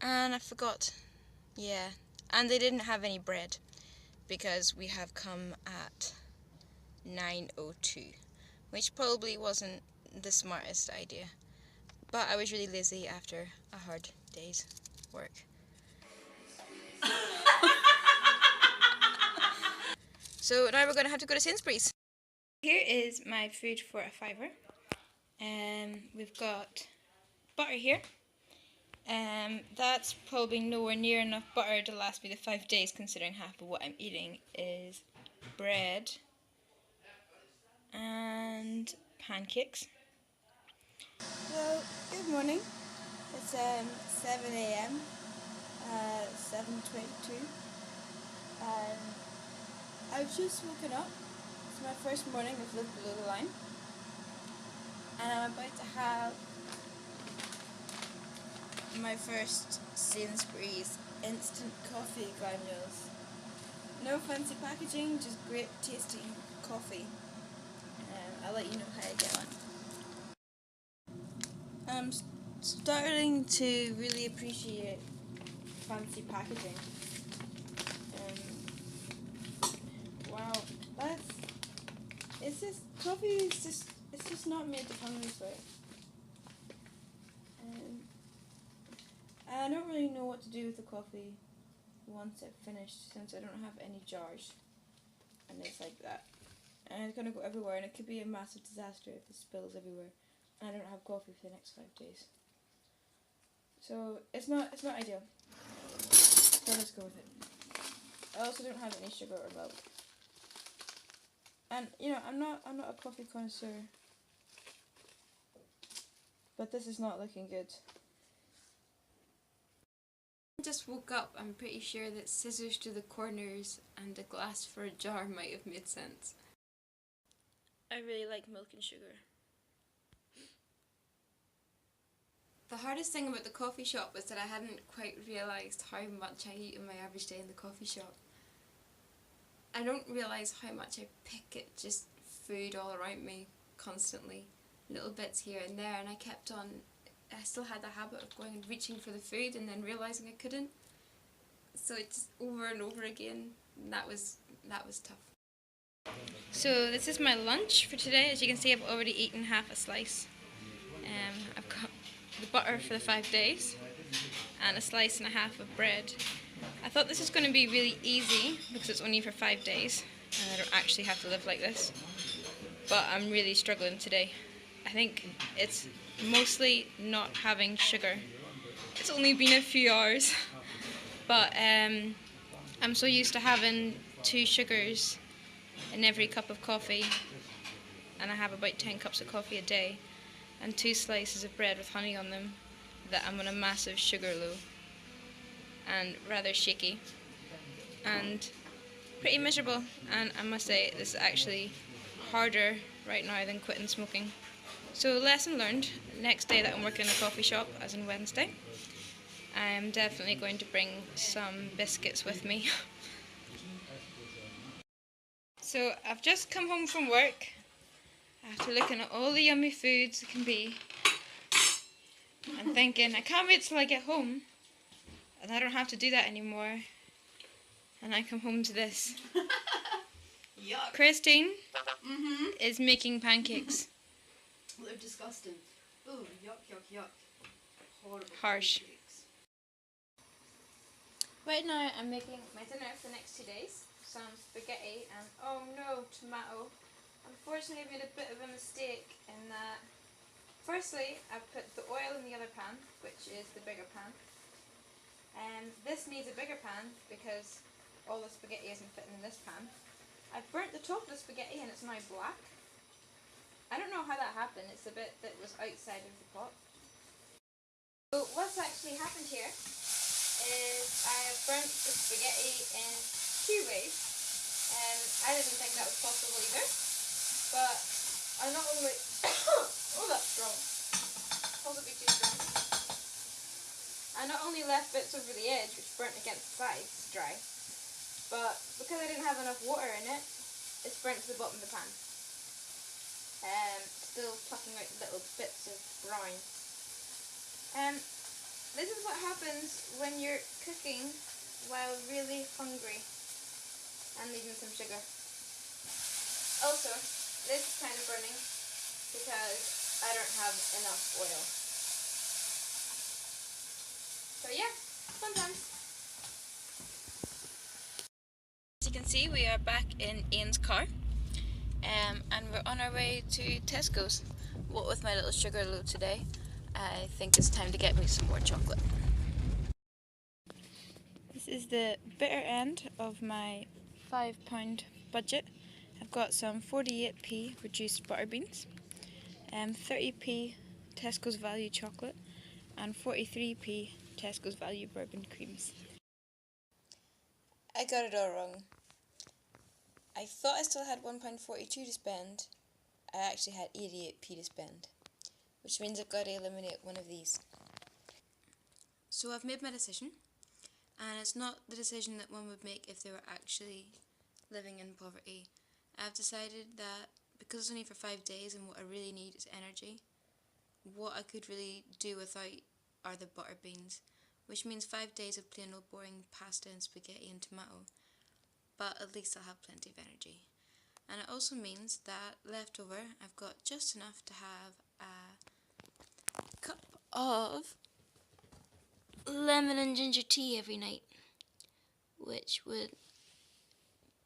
And I forgot, yeah, and they didn't have any bread because we have come at 9:02, which probably wasn't the smartest idea, but I was really lazy after a hard day's work. So now we're going to have to go to Sainsbury's. Here is my food for a fiver. We've got butter here. That's probably nowhere near enough butter to last me the 5 days, considering half of what I'm eating is bread and pancakes. So, good morning. It's 7 a.m. 7:22. I've just woken up. It's my first morning I've lived below the line. And I'm about to have my first Sainsbury's instant coffee granules. No fancy packaging, just great tasty coffee. I'll let you know how I get on. I'm starting to really appreciate fancy packaging. Wow, it's just not made to come this way. I don't really know what to do with the coffee once I've finished, since I don't have any jars, and it's like that. And it's gonna go everywhere, and it could be a massive disaster if it spills everywhere, and I don't have coffee for the next 5 days. So it's not ideal. So let's go with it. I also don't have any sugar or milk. And you know, I'm not a coffee connoisseur, but this is not looking good. I just woke up. I'm pretty sure that scissors to the corners and a glass for a jar might have made sense. I really like milk and sugar. The hardest thing about the coffee shop was that I hadn't quite realised how much I eat in my average day in the coffee shop. I don't realise how much I pick at just food all around me constantly, little bits here and there, and I still had the habit of going and reaching for the food and then realising I couldn't. So it's just over and over again, and that was tough. So this is my lunch for today. As you can see, I've already eaten half a slice. I've got the butter for the 5 days and a slice and a half of bread. I thought this was going to be really easy because it's only for 5 days and I don't actually have to live like this, but I'm really struggling today. I think it's mostly not having sugar. It's only been a few hours, but I'm so used to having 2 sugars in every cup of coffee, and I have about 10 cups of coffee a day and 2 slices of bread with honey on them, that I'm on a massive sugar low and rather shaky and pretty miserable. And I must say, this is actually harder right now than quitting smoking. So lesson learned, next day that I'm working in the coffee shop, as in Wednesday, I am definitely going to bring some biscuits with me. So I've just come home from work after looking at all the yummy foods it can be and thinking, I can't wait till I get home and I don't have to do that anymore, and I come home to this. Yuck. Christine is making pancakes. They're disgusting. Ooh, yuck, yuck, yuck. Horrible. Harsh. Pancakes. Right now I'm making my dinner for the next 2 days. Some spaghetti and, oh no, tomato. Unfortunately I made a bit of a mistake in that, firstly I put the oil in the other pan, which is the bigger pan. This needs a bigger pan because all the spaghetti isn't fitting in this pan. I've burnt the top of the spaghetti and it's now black. I don't know how that happened, it's the bit that was outside of the pot. So what's actually happened here is I have burnt the spaghetti in 2 ways. I didn't think that was possible either, but I not only oh, that's strong, possibly too strong. I not only left bits over the edge which burnt against the sides dry, but because I didn't have enough water in it, it's burnt to the bottom of the pan. Still plucking out little bits of brine. This is what happens when you're cooking while really hungry and needing some sugar. Also, this is kind of burning because I don't have enough oil. So yeah, sometimes. As you can see, we are back in Ian's car, and we're on our way to Tesco's. What with my little sugar load today, I think it's time to get me some more chocolate. This is the bitter end of my £5 budget. I've got some 48p reduced butter beans, 30p Tesco's value chocolate, and 43p Tesco's value bourbon creams. I got it all wrong. I thought I still had £1.42 to spend. I actually had 88p to spend, which means I've got to eliminate one of these. So I've made my decision, and it's not the decision that one would make if they were actually living in poverty. I've decided that because it's only for 5 days and what I really need is energy, what I could really do without are the butter beans, which means 5 days of plain old boring pasta and spaghetti and tomato, but at least I'll have plenty of energy. And it also means that left over I've got just enough to have a cup of lemon and ginger tea every night, which would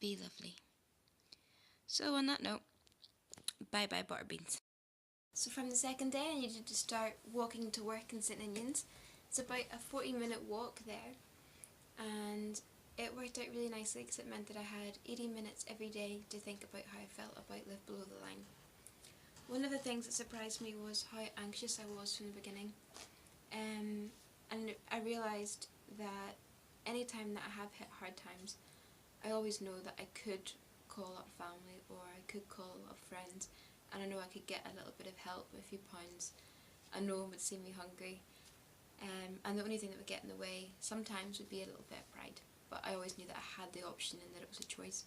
be lovely. So on that note, bye bye butter beans. So from the second day I needed to start walking to work in St Ninians. It's about a 40-minute walk there, and it worked out really nicely because it meant that I had 80 minutes every day to think about how I felt about Live Below the Line. One of the things that surprised me was how anxious I was from the beginning, and I realised that any time that I have hit hard times, I always know that I could call up family or I could call up friends, and I know I could get a little bit of help with a few pounds, and no one would see me hungry, and the only thing that would get in the way sometimes would be a little bit of pride, but I always knew that I had the option and that it was a choice.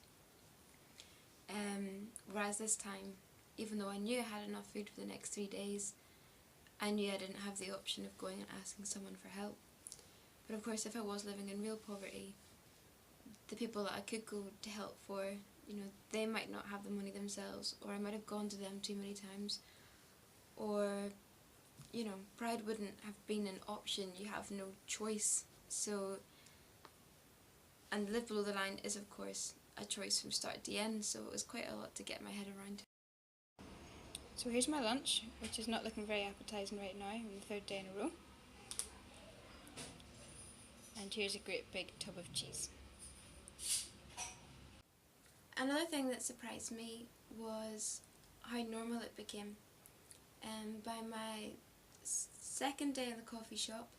Whereas this time, even though I knew I had enough food for the next 3 days, I knew I didn't have the option of going and asking someone for help. But of course, if I was living in real poverty, the people that I could go to help for, you know, they might not have the money themselves, or I might have gone to them too many times, or, you know, pride wouldn't have been an option. You have no choice. So, and Live Below the Line is of course a choice from start to end, so it was quite a lot to get my head around. So here's my lunch, which is not looking very appetising right now on the 3rd day in a row. And here's a great big tub of cheese. Another thing that surprised me was how normal it became. By my 2nd day in the coffee shop,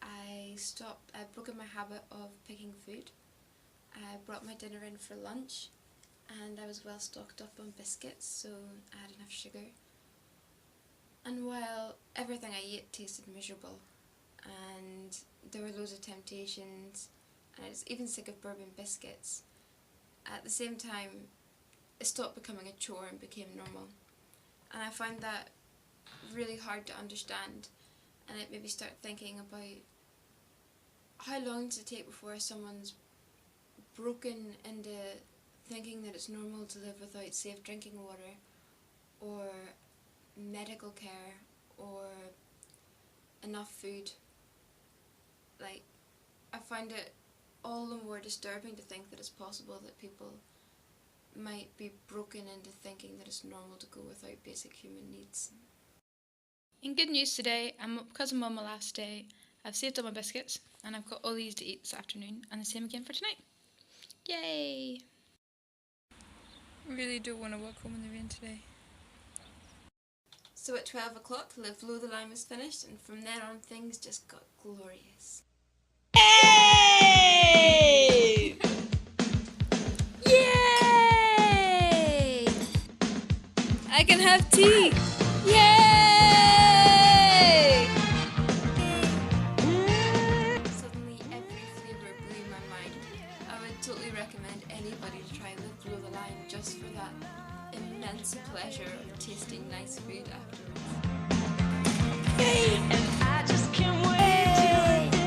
I'd broken my habit of picking food. I brought my dinner in for lunch, and I was well stocked up on biscuits, so I had enough sugar. And while everything I ate tasted miserable, and there were loads of temptations, and I was even sick of bourbon biscuits, at the same time it stopped becoming a chore and became normal. And I found that really hard to understand, and it made me start thinking about how long does it take before someone's broken into thinking that it's normal to live without safe drinking water, or medical care, or enough food. Like, I find it all the more disturbing to think that it's possible that people might be broken into thinking that it's normal to go without basic human needs. In good news today, because I'm on my last day, I've saved all my biscuits and I've got all these to eat this afternoon, and the same again for tonight. Yay! I really don't want to walk home in the rain today. So at 12 o'clock, Live Below the Line was finished, and from then on things just got glorious. Yay! Yay! I can have tea! Yay! Suddenly every flavour blew my mind. I would totally recommend anybody to try Live Below the Line just for that immense pleasure of tasting nice food afterwards. Hey! And I just can't wait till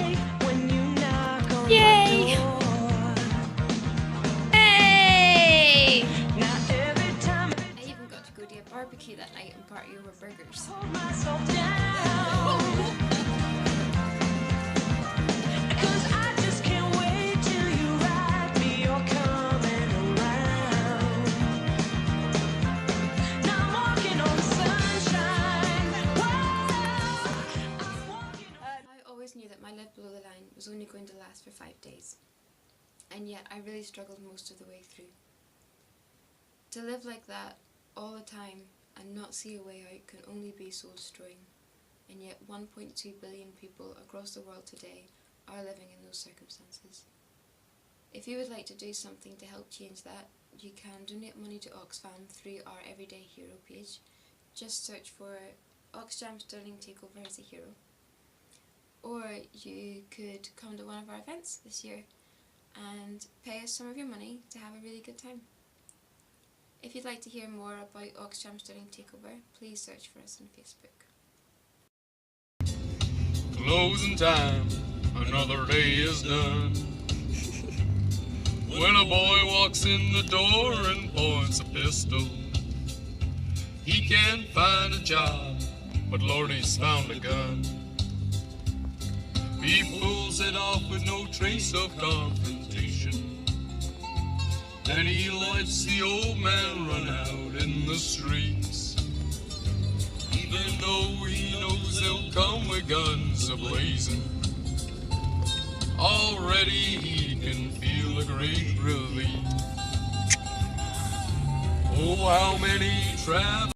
knew that my live below the line was only going to last for 5 days, and yet I really struggled most of the way through. To live like that all the time and not see a way out can only be soul destroying, and yet 1.2 billion people across the world today are living in those circumstances. If you would like to do something to help change that, you can donate money to Oxfam through our Everyday Hero page. Just search for Oxjam Stirling Takeover as a hero. Or you could come to one of our events this year and pay us some of your money to have a really good time. If you'd like to hear more about Oxjam Stirling Takeover, please search for us on Facebook. Closing time, another day is done. When a boy walks in the door and points a pistol, he can't find a job, but Lord, he's found a gun. He pulls it off with no trace of confrontation. Then he lets the old man run out in the streets, even though he knows they'll come with guns a-blazing. Already he can feel a great relief. Oh, how many travel